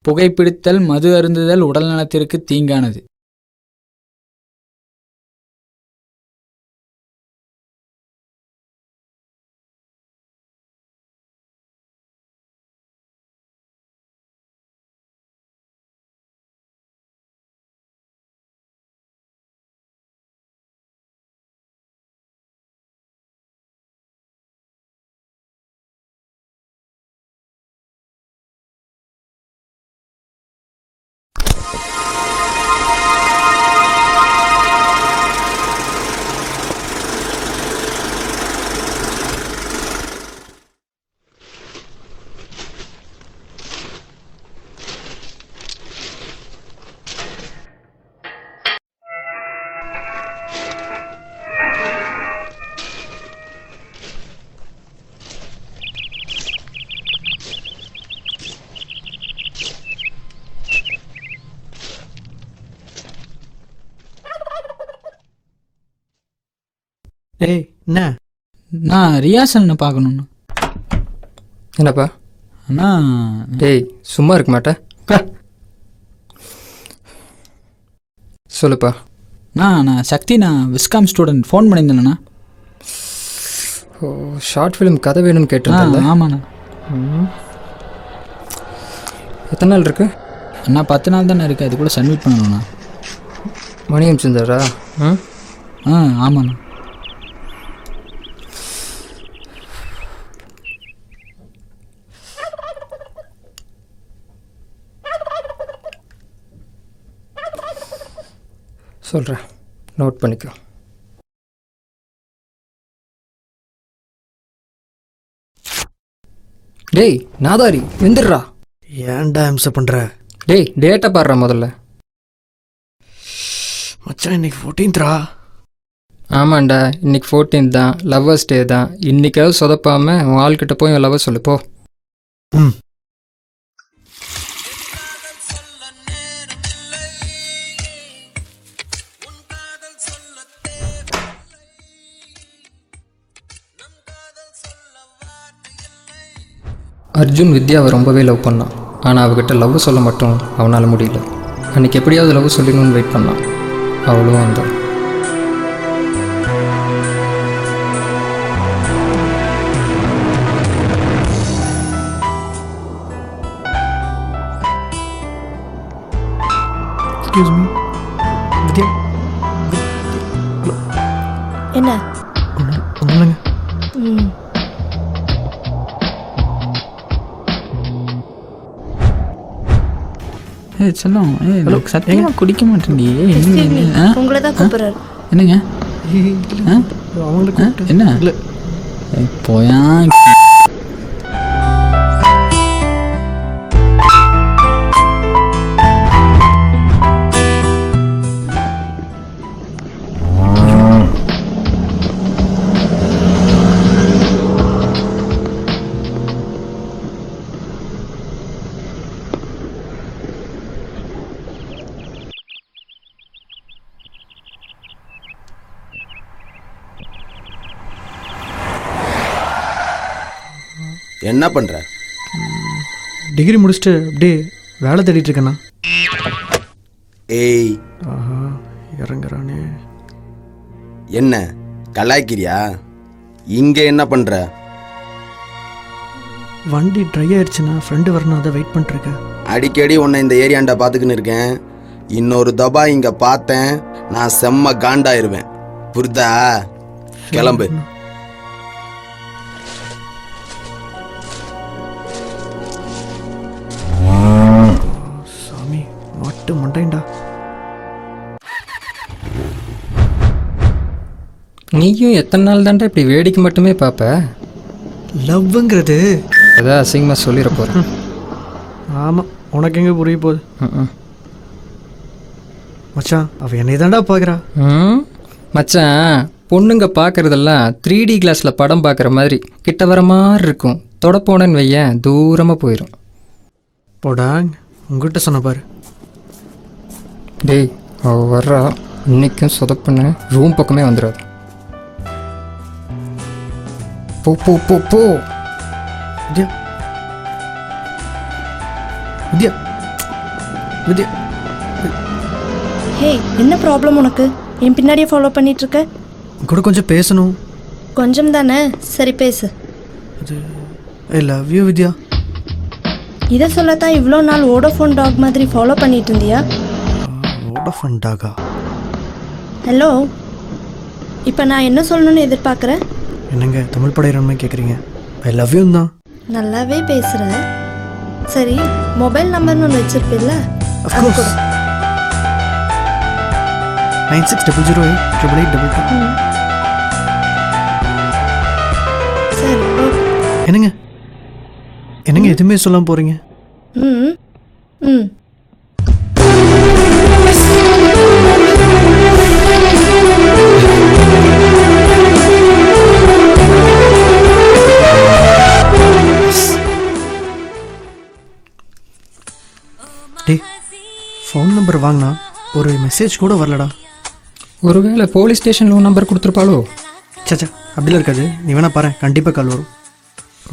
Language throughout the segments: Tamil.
புகைப்பிடித்தல், மது அருந்துதல் உடல் நலத்திற்கு தீங்கானது. ஏய் என்ன? நான் ரியாசனை பார்க்கணுண்ணா. என்னப்பா? அண்ணா டேய் சும்மா இருக்க மாட்டேன். சொல்லுப்பா. நான் சக்தி, நான் விஸ்காம் ஸ்டூடெண்ட். ஃபோன் பண்ணியிருந்தேண்ணா. ஓ, ஷார்ட் ஃபிலிம் கதை வேணும்னு கேட்டிருந்தேன்ல. ஆமாண்ணா. எத்தனை நாள் இருக்கு? அண்ணா 10 நாள் தானே இருக்குது, அது கூட சப்மிட் பண்ணணுண்ணா. மணி அனுப்பிச்சிருந்தாரா? ஆமாண்ணா. சொல்கிறேன், நோட் பண்ணிக்கோ. டேய் நாதாரி எந்திரா. ஏன்டா ஹிம்சை பண்ணுற? டேய் டேட்டை பாடுறா முதல்ல. மச்சான் இன்னைக்கு 14th. ஆமாண்டா, இன்னைக்கு 14th தான், லவ்வர்ஸ் டே தான். இன்னைக்காவது சொதப்பாமல் உன் ஆள்கிட்ட போய் உன் லவ்வர் சொல்லுப்போ. ம். அர்ஜுன் வித்யாவை ரொம்பவே லவ் பண்ணான். ஆனால் அவகிட்ட லவ் சொல்ல மட்டும் அவனால் முடியல. அன்றைக்கி எப்படியாவது லவ் சொல்லணும்னு வெயிட் பண்ணான். அவளும் வந்தான். எக்ஸ்கியூஸ் மீ வித்யா. என்ன? ஒன்றுங்க. ஏய் செல்லம், எனக்கு சத்தியமாக குடிக்க மாட்டேன்டி. உங்களை தான் கூப்பிடுறாரு. என்னங்க? அவங்களுக்கு என்ன? இல்லை போயா. என்ன பண்ணுற? டிகிரி முடிச்சுட்டு அப்படியே வேலை தேடிட்டு இருக்கேண்ணா. ஏய் ஆஹா இறங்குறானே. என்ன கலாய்க்கிறியா? இங்கே என்ன பண்ணுற? வண்டி ட்ரை ஆயிடுச்சுண்ணா, ஃப்ரெண்டு வரணும், அதை வெயிட் பண்ணிட்டுருக்கேன். அடிக்கடி உன்னை இந்த ஏரியாண்டா பார்த்துக்கின்னு இருக்கேன். இன்னொரு தபா இங்கே பார்த்தேன், நான் செம்ம காண்டாயிருவேன். புரிதா? கிளம்பு. சாமி மாட்டு மண்டைண்டா. நீயும் எத்தனை நாள் தாண்டா இப்படி வேடிக்கை மட்டுமே பார்ப்ப? லவ்ங்கிறது அதான் அசிங்கமாக சொல்லிட போகிறேன். ஆமாம், உனக்கு எங்கே புரிய போகுது? மச்சான் அவள் என்னை தாண்டா பார்க்குறா. மச்சான், பொண்ணுங்க பார்க்குறதெல்லாம் 3D கிளாஸில் படம் பார்க்குற மாதிரி கிட்ட வர மாதிரி இருக்கும். தொட போனேன்னு வையன், தூரமாக போயிடும். போடாங், உங்ககிட்ட சொன்ன பாரு. டேய் அவ வர்றா, இன்னைக்கும் சொதப்புன்னு ரூம் பக்கமே வந்துடாது. போ போ போ போ. வித்யா வித்யா வித்யா ஹே என்ன ப்ராப்ளம் உனக்கு? என் பின்னாடியே ஃபாலோ பண்ணிட்டு இருக்க? கூட கொஞ்சம் பேசணும். கொஞ்சம் தானே, சரி பேசு. அது ஐ லவ் யூ வித்யா. இதை சொல்லத்தான் இவ்வளோ நாள் வோடோஃபோன் டாக் மாதிரி ஃபாலோ பண்ணிட்டு இருந்தியா? வோடோஃபோன் டாகா? ஹலோ, இப்போ நான் என்ன சொல்லணும்னு எதிர்பார்க்குறேன்? என்னங்க தமிழ் படையிறமே கேட்குறீங்க? ஐ லவ் யூ தான். நல்லாவே பேசுகிற. சரி, மொபைல் நம்பர்னு ஒன்று வச்சிருப்பில்ல? அஃப்கோர்ஸ் 9600888822. சரி, என்னங்க என்னங்க எதுவுமே சொல்லாம போறீங்க? ம் ம் டேய், ஃபோன் நம்பர் வாங்கினா ஒரு மெசேஜ் கூட வரலடா. ஒருவேளை போலீஸ் ஸ்டேஷனில் நம்பர் கொடுத்துருப்பாளோ? சச்சா, அப்படிலாம் இருக்காது. நீ வேணா பாரு, கண்டிப்பாக கால் வரும்.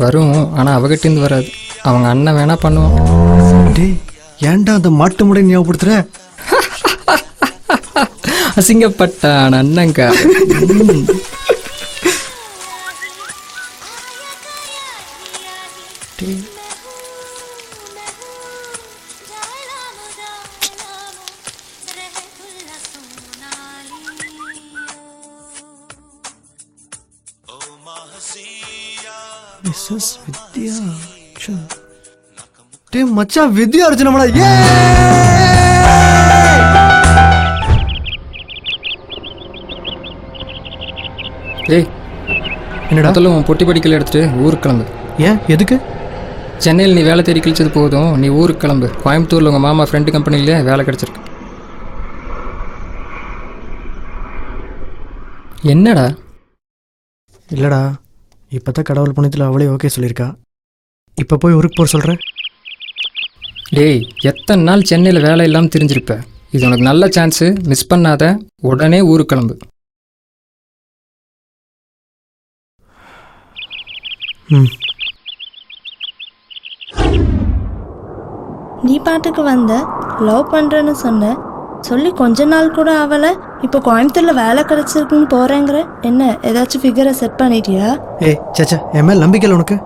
வரும், ஆனால் அவகிட்டேருந்து வராது. அவங்க அண்ணன் வேணா பண்ணுவான். டேய், ஏன்டா அந்த மாட்டு முறை ஞாபகப்படுத்துற? அசிங்கப்பட்டான் அண்ணங்க. மிஸ்ஸஸ் வித்யா அர்ஜுன். டேய் மச்சான், வித்யா அர்ஜுனமாடா. ஏ ஏய், என்னடா? முதல்ல உன் பொட்டி படிக்கல எடுத்துட்டு ஊருக்கு கிளம்பு. ஏன், எதுக்கு? சென்னையில் நீ வேலை தேடி கழிச்சது போதும், நீ ஊருக்கு கிளம்பு. கோயம்புத்தூரில் உங்கள் மாமா ஃப்ரெண்டு கம்பெனிலே வேலை கிடச்சிருக்கு. என்னடா? இல்லைடா, இப்போ தான் கடவுள் புண்ணியத்தில் அவளே ஓகே சொல்லியிருக்கா. இப்போ போய் ஊருக்கு போகிற சொல்கிற? டேய், எத்தனை நாள் சென்னையில் வேலை இல்லாமல் தெரிஞ்சிருப்ப. இது உனக்கு நல்ல சான்ஸு, மிஸ் பண்ணாத. உடனே ஊருக்கு கிளம்பு. ம். நீ பாட்டுக்கு வந்த, லவ் பண்ணுறேன்னு சொன்ன, சொல்லி கொஞ்ச நாள் கூட ஆகலை. இப்போ கோயம்புத்தூரில் வேலை கிடச்சிருக்குன்னு போகிறேங்கிற. என்ன, ஏதாச்சும் ஃபிகரை செட் பண்ணிட்டியா? ஏய் சச்சா, என் மேல் நம்பிக்கை இல்லை உனக்கு?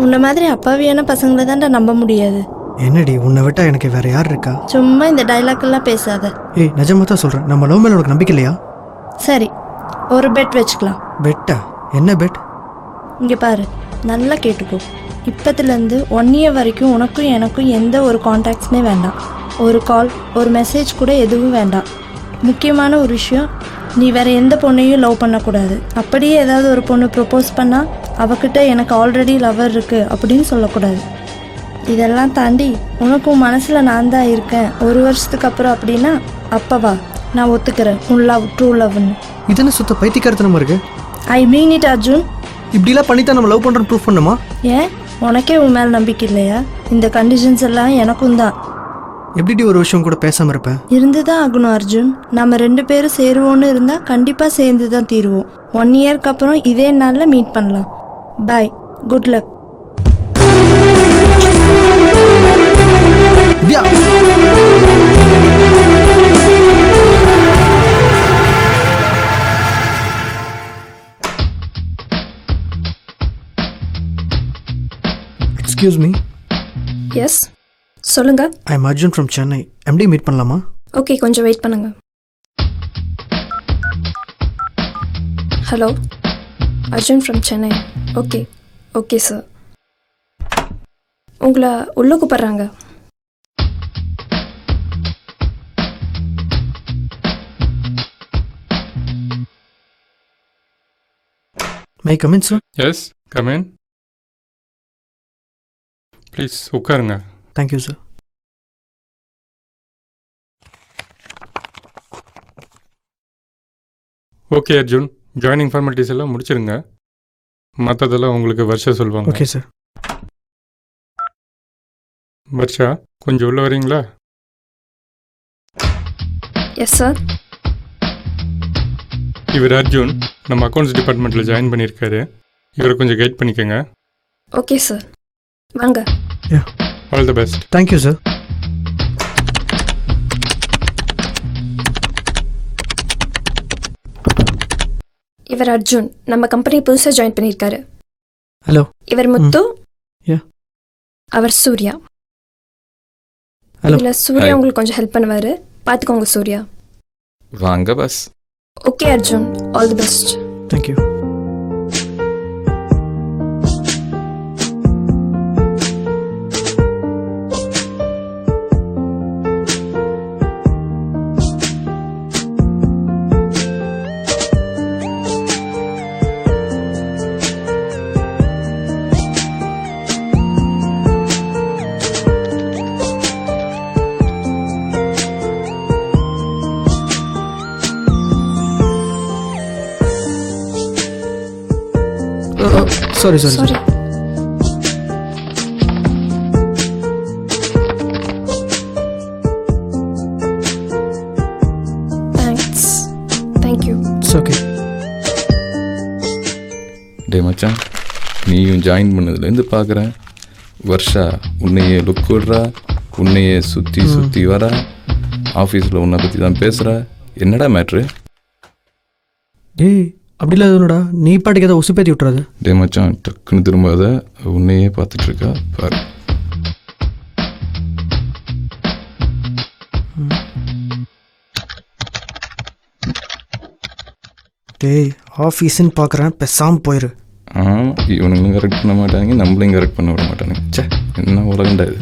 உன்னை மாதிரி அப்பாவியான பசங்களை தான்டா நம்ப முடியாது. என்னடி, உன்னை விட்டா எனக்கு வேற யார் இருக்கா? சும்மா இந்த டைலாக் எல்லாம் பேசாத. ஏய் நிஜமாக தான் சொல்கிறேன், நம்ம லவ் மேலே உனக்கு நம்பிக்கை இல்லையா? சரி, ஒரு பெட் வச்சுக்கலாம். பெட்டா? என்ன பெட்? இங்கே பாரு, நல்லா கேட்டுக்கோ. இப்போத்துலேருந்து 1 year வரைக்கும் உனக்கும் எனக்கும் எந்த ஒரு கான்டாக்ட்ஸுமே வேண்டாம். ஒரு கால், ஒரு மெசேஜ் கூட எதுவும் வேண்டாம். முக்கியமான ஒரு விஷயம், நீ வேறு எந்த பொண்ணையும் லவ் பண்ணக்கூடாது. அப்படியே ஏதாவது ஒரு பொண்ணு ப்ரப்போஸ் பண்ணால் அவகிட்ட எனக்கு ஆல்ரெடி லவர் இருக்குது அப்படின்னு சொல்லக்கூடாது. இதெல்லாம் தாண்டி உனக்கும் மனசில் நான் தான் இருக்கேன் 1 வருஷத்துக்கு அப்புறம் அப்படின்னா அப்பவா நான் ஒத்துக்கிறேன் உன் லவ் ட்ரூ லவ்னு. இது என்ன சுத்த பைத்தியக்காரத்தனமா இருக்கு? ஐ மீன் இட் அர்ஜுன். இப்படிலாம் பண்ணித்தான் நம்ம லவ் பண்ணுறோன்னு ப்ரூஃப் பண்ணுமா? ஏன், உனக்கே உன் மேலே நம்பிக்கை இல்லையா? இந்த கண்டிஷன்ஸ் எல்லாம் எனக்கும் தான். எப்படி ஒரு விஷயம் கூட பேசாமல் இருப்பேன்? இருந்து தான் ஆகணும் அர்ஜுன். நம்ம 2 பேரும் சேருவோன்னு இருந்தால் கண்டிப்பாக சேர்ந்து தான் தீருவோம். 1 yearக்கு அப்புறம் இதே நாளில் மீட் பண்ணலாம். Bye, good luck. Vidya, excuse me. Yes, சொல்லுங்க. I am Arjun from Chennai. MD meet பண்ணலாமா? ஓகே, கொஞ்சம் வெயிட் பண்ணுங்க. Hello, Arjun from Chennai. Okay okay sir, உங்களை உள்ளே கூப்பிட்றாங்க. May come in sir? Yes, come in. Please உட்காருங்க. Thank you sir. Okay Arjun, joining formalities எல்லாம் முடிச்சிருங்க. மற்றதெல்லாம் உங்களுக்கு வர்ஷா சொல்லுவாங்க. Okay sir. வர்ஷா, கொஞ்சம் உள்ள வரீங்களா? Yes sir. இவர் அர்ஜுன், நம்ம அக்கௌண்ட்ஸ் டிபார்ட்மெண்ட்டில் ஜாயின் பண்ணியிருக்காரு. இவரை கொஞ்சம் கைட் பண்ணிக்கோங்க. ஓகே சார், வாங்க. All the best. Thank you sir. இவர் அர்ஜுன், நம்ம கம்பெனி புதுசாக ஜாயின் பண்ணியிருக்காரு. ஹலோ. இவர் முத்து. Yeah. அவர் சூர்யா. Hello. இதில் சூர்யா Hi. உங்களுக்கு கொஞ்சம் ஹெல்ப் பண்ணுவார், பார்த்துக்கோங்க சூர்யா. வாங்க boss. Okay Arjun, all the best. Thank you. Sorry sorry sorry. Thanks. Thank you. It's okay. டே மச்சான், நீயும் ஜாயின் பண்ணதுலேருந்து பார்க்குறேன். வர்ஷா உன்னையே லுக் விடுறா, உன்னையே சுற்றி வரா, ஆஃபீஸில் உன்னை பற்றி தான் பேசுகிறா. என்னடா மேட்ரு? டேய் அப்படிலாம் எதுவும்டா, நீ பாட்டுக்கு எதை உசுப்பேத்தி விட்டுறாது. டே மச்சான், டக்குன்னு திரும்பாத, உன்னையே பார்த்துட்டு இருக்கா பாரு. டேய் ஆஃபீஸுன்னு பார்க்குறேன், பெசாமல் போயிரு. ஆமாம், இவனுங்களும் கரெக்ட் பண்ண மாட்டாங்க, நம்மளையும் கரெக்ட் பண்ண விட மாட்டானுங்க. சே, என்ன உலகண்டா இது.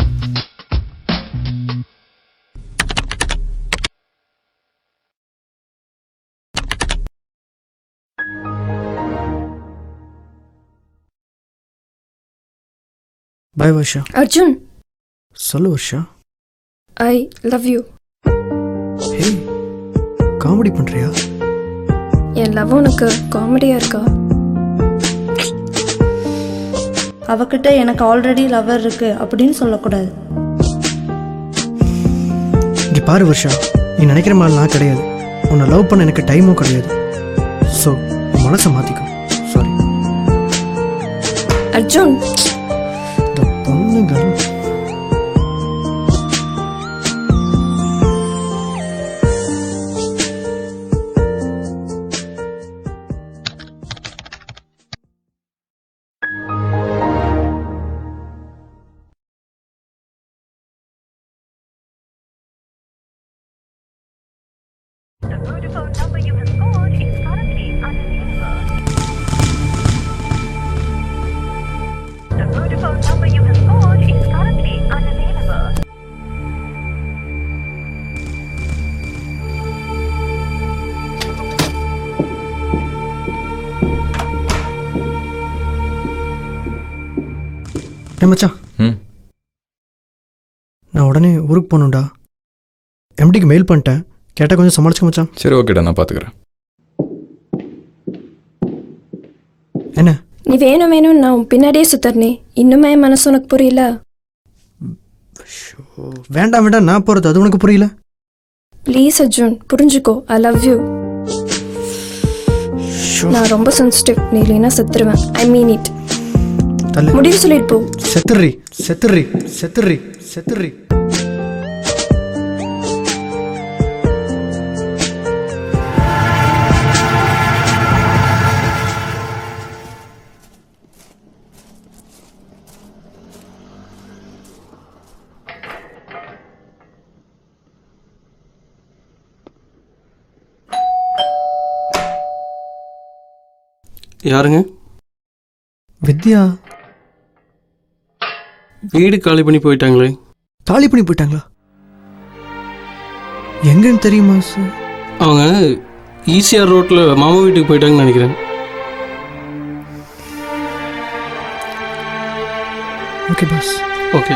பாய் வர்ஷா. அர்ஜுன், சொல்லு Varsha. I love you. Hey, comedy பண்ணுறியா? என் லவ் உனக்கு காமெடியாக இருக்கா? அவகிட்ட எனக்கு ஆல்ரெடி லவர் இருக்கு அப்படின்னு சொல்லக்கூடாது. இங்கே பாரு வர்ஷா, நீ நினைக்கிற மாதிரி நான் கிடையாது. உன்னை லவ் பண்ண எனக்கு டைமும் கிடையாது. ஸோ மனசை மாற்றிக்கும். சாரி. அர்ஜுன், இந்த பொண்ணுங்கள் மச்சான், ம் நான் உடனே ஊருக்கு போகணும்டா. எம்டிக்கு மெயில் பண்ணிட்டேன், கேட்டால் கொஞ்சம் சமாளிச்சுக்க மச்சான். சரி, ஓகேடா, நான் பார்த்துக்கிறேன். என்ன? நீ வேணும் வேணும் நான் உன் பின்னாடியே சுத்தர்னே. இன்னுமே என் மனசு உனக்கு புரியல. வேண்டாம் வேண்டாம், நான் போகிறது அது உனக்கு புரியல. ப்ளீஸ் அர்ஜுன், புரிஞ்சுக்கோ. I love you. நான் ரொம்ப சென்சிட்டிவ். நீ இல்லைன்னா செத்துருவேன். ஐ மீன் இட். முடிவு சொல்லிட்டு போ. செத்துறி செத்துறி செத்துறி செத்துறி. யாருங்க? வித்யா. வீடு காலி பண்ணி போயிட்டாங்களே. காலி பண்ணி போயிட்டாங்களா? எங்கன்னு தெரியுமா சார்? அவங்க ஈசிஆர் ரோட்டில் மாமா வீட்டுக்கு போயிட்டாங்கன்னு நினைக்கிறேன். Okay boss. ஓகே.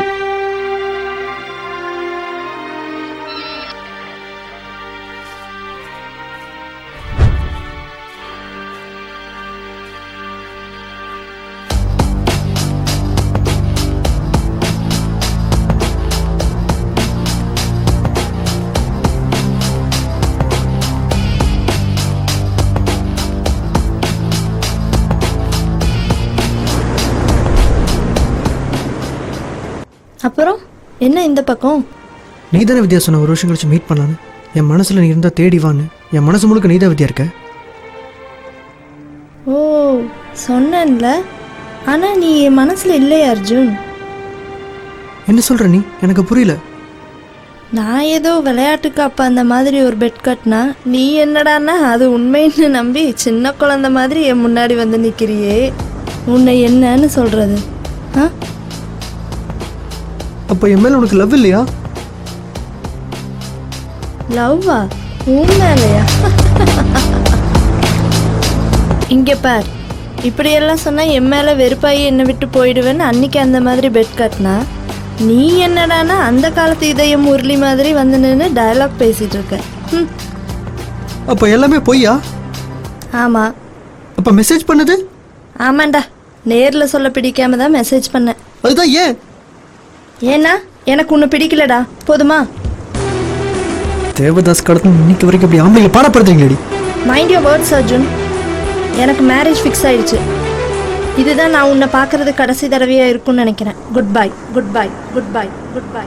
அப்புறம் என்ன இந்த பக்கம்? நீ தானே வித்யா சொன்ன ஒரு வருஷம் கழிச்சு மீட் பண்ணலான்னு. என் மனசில் நீ இருந்தால் தேடி வான்னு. என் மனசு முழுக்க நீ தான் வித்யா இருக்க. சொன்னேன்ல. ஆனால் நீ என் மனசில் இல்லையா அர்ஜுன்? என்ன சொல்கிற நீ? எனக்கு புரியல. நான் ஏதோ விளையாட்டுக்கு அப்போ அந்த மாதிரி ஒரு பெட் கட்டினா நீ என்னடான்னா அது உண்மைன்னு நம்பி சின்ன குழந்தை மாதிரி என் முன்னாடி வந்து நிற்கிறியே. உன்னை என்னன்னு சொல்கிறது? ஆ, அப்போ என் மேலே உனக்கு லவ் இல்லையா? லவ்வா? உன் மேலையா? இங்கே பார், இப்படியெல்லாம் சொன்னால் என் மேலே வெறுப்பாகி என்னை விட்டு போயிடுவேன்னு அன்னைக்கு அந்த மாதிரி பெட் கட்டினா நீ என்னடானா அந்த காலத்து இதயம் முரளி மாதிரி வந்து நின்று டயலாக் பேசிகிட்டு இருக்க. ம். அப்போ எல்லாமே பொய்யா? ஆமாம். அப்போ மெசேஜ் பண்ணது? ஆமாண்டா, நேரில் சொல்ல பிடிக்காம தான் மெசேஜ் பண்ணேன். அதுதான் ஏன்? ஏன்னா எனக்கு ஒன்று பிடிக்கலடா, போதுமா? தேவதாஸ் காலத்துல இன்னைக்கு வரைக்கும் அப்படி ஆம்பளைங்க பாடப்படுறீங்களேடி. Mind your words Arjun. எனக்கு மேரேஜ் ஃபிக்ஸ் ஆயிடுச்சு. இதுதான் நான் உன்னை பார்க்கறது கடைசி தடவையாக இருக்கும்னு நினைக்கிறேன். Good bye, good bye, good bye, good bye.